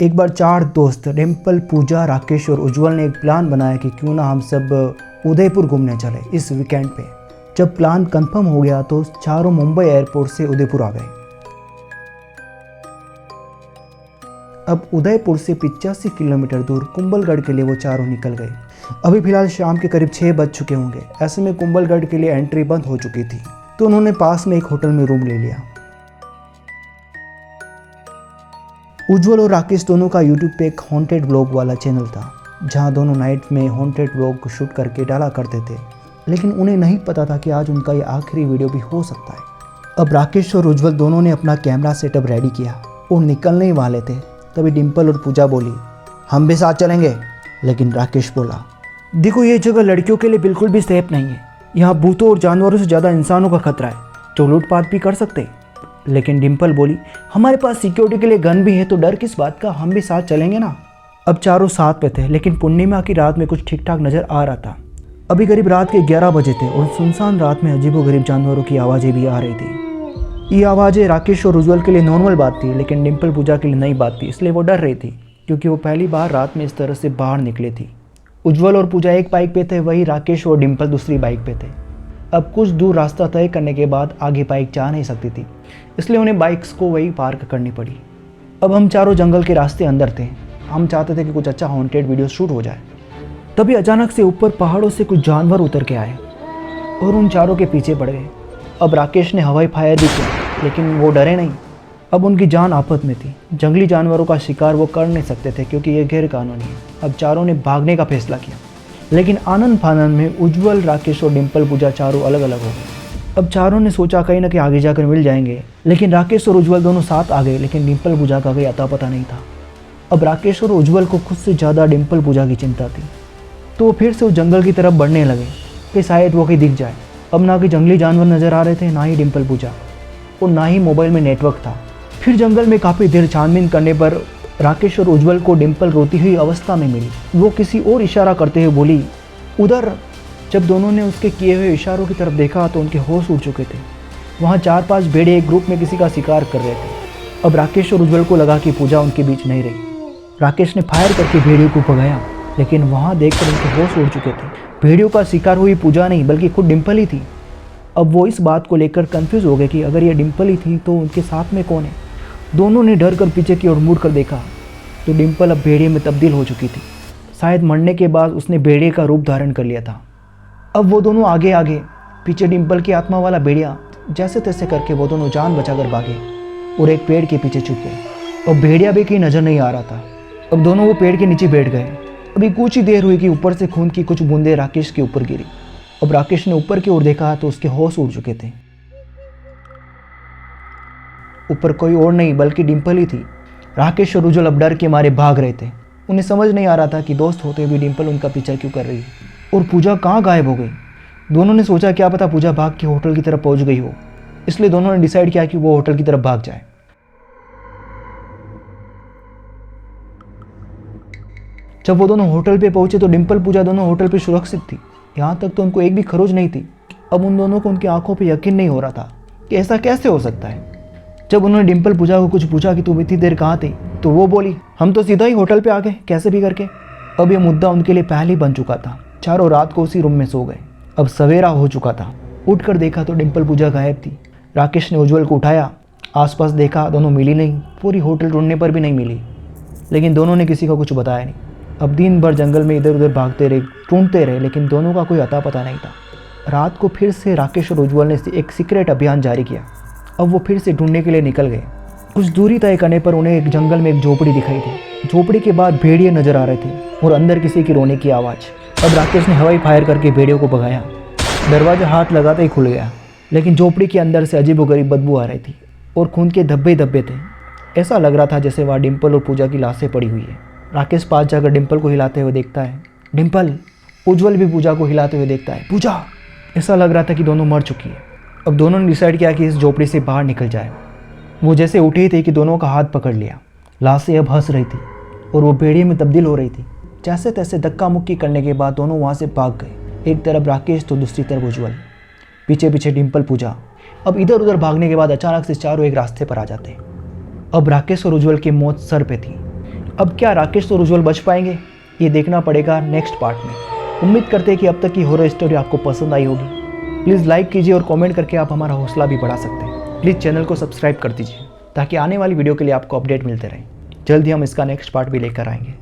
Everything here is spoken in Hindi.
एक बार 4 दोस्त डिम्पल, पूजा, राकेश और उज्जवल ने एक प्लान बनाया कि क्यों ना हम सब उदयपुर घूमने चले इस वीकेंड पे। जब प्लान कंफर्म हो गया तो चारों मुंबई एयरपोर्ट से उदयपुर आ गए। अब उदयपुर से 85 किलोमीटर दूर कुंभलगढ़ के लिए वो चारों निकल गए। अभी फिलहाल शाम के करीब 6 बज चुके होंगे। ऐसे में कुंभलगढ़ के लिए एंट्री बंद हो चुकी थी, तो उन्होंने पास में एक होटल में रूम ले लिया। उज्जवल और राकेश दोनों का यूट्यूब पे एक हॉन्टेड व्लॉग वाला चैनल था, जहां दोनों नाइट में हॉन्टेड व्लॉग शूट करके डाला करते थे, लेकिन उन्हें नहीं पता था कि आज उनका ये आखिरी वीडियो भी हो सकता है। अब राकेश और उज्जवल दोनों ने अपना कैमरा सेटअप रेडी किया और निकलने ही वाले थे, तभी डिम्पल और पूजा बोली, हम भी साथ चलेंगे। लेकिन राकेश बोला, देखो ये जगह लड़कियों के लिए बिल्कुल भी सेफ नहीं है। यहाँ भूतों और जानवरों से ज़्यादा इंसानों का खतरा है, जो लूटपाट भी कर सकते हैं। लेकिन डिम्पल बोली, हमारे पास सिक्योरिटी के लिए गन भी है, तो डर किस बात का, हम भी साथ चलेंगे ना। अब चारों साथ पे थे, लेकिन पूर्णिमा की रात में कुछ ठीक ठाक नज़र आ रहा था। अभी करीब रात के 11 बजे थे और सुनसान रात में अजीबोगरीब जानवरों की आवाज़ें भी आ रही थी। ये आवाज़ें राकेश और उज्जवल के लिए नॉर्मल बात थी, लेकिन डिम्पल पूजा के लिए नई बात थी, इसलिए वो डर रही थी, क्योंकि वो पहली बार रात में इस तरह से बाहर निकली थी। उज्जवल और पूजा एक बाइक पे थे, वही राकेश और डिम्पल दूसरी बाइक पे थे। अब कुछ दूर रास्ता तय करने के बाद आगे बाइक जा नहीं सकती थी, इसलिए उन्हें बाइक्स को वही पार्क करनी पड़ी। अब हम चारों जंगल के रास्ते अंदर थे। हम चाहते थे कि कुछ अच्छा हॉन्टेड वीडियो शूट हो जाए। तभी अचानक से ऊपर पहाड़ों से कुछ जानवर उतर के आए और उन चारों के पीछे पड़ गए। अब राकेश ने हवाई फायर भी किया, लेकिन वो डरे नहीं। अब उनकी जान आफत में थी। जंगली जानवरों का शिकार वो कर नहीं सकते थे, क्योंकि ये गैर कानूनी है। अब चारों ने भागने का फैसला किया, लेकिन आनंद फानंद में उज्जवल, राकेश और डिम्पल, पूजा चारों अलग अलग हो गए। अब चारों ने सोचा कहीं ना कहीं आगे जाकर मिल जाएंगे, लेकिन राकेश और उज्जवल दोनों साथ आ गए, लेकिन डिम्पल, पूजा का कोई अता पता नहीं था। अब राकेश और उज्जवल को खुद से ज़्यादा डिम्पल, पूजा की चिंता थी, तो वो फिर से उस जंगल की तरफ बढ़ने लगे कि शायद वो कहीं दिख जाए। अब ना कि जंगली जानवर नज़र आ रहे थे, ना ही डिम्पल, पूजा, और ना ही मोबाइल में नेटवर्क था। फिर जंगल में काफ़ी देर छानबीन करने पर राकेश और उज्जवल को डिम्पल रोती हुई अवस्था में मिली। वो किसी और इशारा करते हुए बोली, उधर। जब दोनों ने उसके किए हुए इशारों की तरफ देखा तो उनके होश उड़ चुके थे। वहाँ 4-5 भेड़िए एक ग्रुप में किसी का शिकार कर रहे थे। अब राकेश और उज्जवल को लगा कि पूजा उनके बीच नहीं रही। राकेश ने फायर करके भेड़ियों को भगाया, लेकिन वहाँ देखकर उनके होश उड़ चुके थे। भेड़ियों का शिकार हुई पूजा नहीं, बल्कि खुद डिम्पल ही थी। अब वो इस बात को लेकर कंफ्यूज हो गए कि अगर ये डिम्पल ही थी तो उनके साथ में कौन है। दोनों ने डर कर पीछे की ओर मुड़ कर देखा तो डिम्पल अब भेड़िए में तब्दील हो चुकी थी। शायद मरने के बाद उसने भेड़िए का रूप धारण कर लिया था। अब वो दोनों आगे आगे, पीछे डिम्पल की आत्मा वाला भेड़िया। जैसे तैसे करके वो दोनों जान बचाकर भागे और एक पेड़ के पीछे छुप गए। अब भेड़िया भी कहीं नज़र नहीं आ रहा था। अब दोनों वो पेड़ के नीचे बैठ गए। अभी कुछ ही देर हुई कि ऊपर से खून की कुछ बूंदें राकेश के ऊपर गिरी। अब राकेश ने ऊपर की ओर देखा तो उसके होश उड़ चुके थे। ऊपर कोई और नहीं बल्कि डिम्पल ही थी। राकेश और उज्जवल अब डर के मारे भाग रहे थे। उन्हें समझ नहीं आ रहा था कि दोस्त होते हुए डिम्पल उनका पीछा क्यों कर रही है, और पूजा कहाँ गायब हो गई। दोनों ने सोचा क्या पता पूजा भाग के होटल की तरफ पहुंच गई हो, इसलिए दोनों ने डिसाइड किया कि वो होटल की तरफ भाग जाए। जब वो दोनों होटल पे पहुंचे तो डिम्पल, पूजा दोनों होटल पे सुरक्षित थी। यहाँ तक तो उनको एक भी खरोच नहीं थी। अब उन दोनों को उनकी आंखों पे यकीन नहीं हो रहा था कि ऐसा कैसे हो सकता है। जब उन्होंने डिम्पल, पूजा को कुछ पूछा कि तुम इतनी देर कहाँ थी, तो वो बोली, हम तो सीधा ही होटल पे आ गए कैसे भी करके। अब ये मुद्दा उनके लिए पहले ही बन चुका था। चारों रात को उसी रूम में सो गए। अब सवेरा हो चुका था। उठकर देखा तो डिम्पल, पूजा गायब थी। राकेश ने उज्जवल को उठाया, आसपास देखा, दोनों मिली नहीं। पूरी होटल ढूंढने पर भी नहीं मिली, लेकिन दोनों ने किसी को कुछ बताया नहीं। अब दिन भर जंगल में इधर उधर भागते रहे, ढूंढते रहे, लेकिन दोनों का कोई अता पता नहीं था। रात को फिर से राकेश और उज्जवल ने एक सीक्रेट अभियान जारी किया। अब वो फिर से ढूंढने के लिए निकल गए। कुछ दूरी तय करने पर उन्हें एक जंगल में एक झोपड़ी दिखाई थी। झोपड़ी के बाद भेड़िए नजर आ रहे थे और अंदर किसी की रोने की आवाज़। अब राकेश ने हवाई फायर करके भेड़ियों को भगाया। दरवाजा हाथ लगाते ही खुल गया, लेकिन झोपड़ी के अंदर से अजीबोगरीब बदबू आ रही थी और खून के धब्बे धब्बे थे। ऐसा लग रहा था जैसे वहाँ डिम्पल और पूजा की लाशें पड़ी हुई है। राकेश पास जाकर डिम्पल को हिलाते हुए देखता है, डिम्पल। उज्जवल भी पूजा को हिलाते हुए देखता है, पूजा। ऐसा लग रहा था कि दोनों मर चुकी है। अब दोनों ने डिसाइड किया कि इस झोपड़ी से बाहर निकल जाए। वो जैसे उठे ही थे कि दोनों का हाथ पकड़ लिया। लाशें अब हंस रही थी और वो भेड़िए में तब्दील हो रही थी। जैसे तैसे धक्का मुक्की करने के बाद दोनों वहाँ से भाग गए। एक तरफ राकेश तो दूसरी तरफ उज्जवल, पीछे पीछे डिम्पल, पूजा। अब इधर उधर भागने के बाद अचानक से चारों एक रास्ते पर आ जाते। अब राकेश और उज्जवल की मौत सर पे थी। अब क्या राकेश और उज्ज्वल बच पाएंगे, ये देखना पड़ेगा नेक्स्ट पार्ट में। उम्मीद करते हैं कि अब तक की हॉरर स्टोरी आपको पसंद आई होगी। प्लीज़ लाइक कीजिए और कमेंट करके आप हमारा हौसला भी बढ़ा सकते हैं। प्लीज़ चैनल को सब्सक्राइब कर दीजिए ताकि आने वाली वीडियो के लिए आपको अपडेट मिलते रहे। जल्दी हम इसका नेक्स्ट पार्ट भी लेकर आएंगे।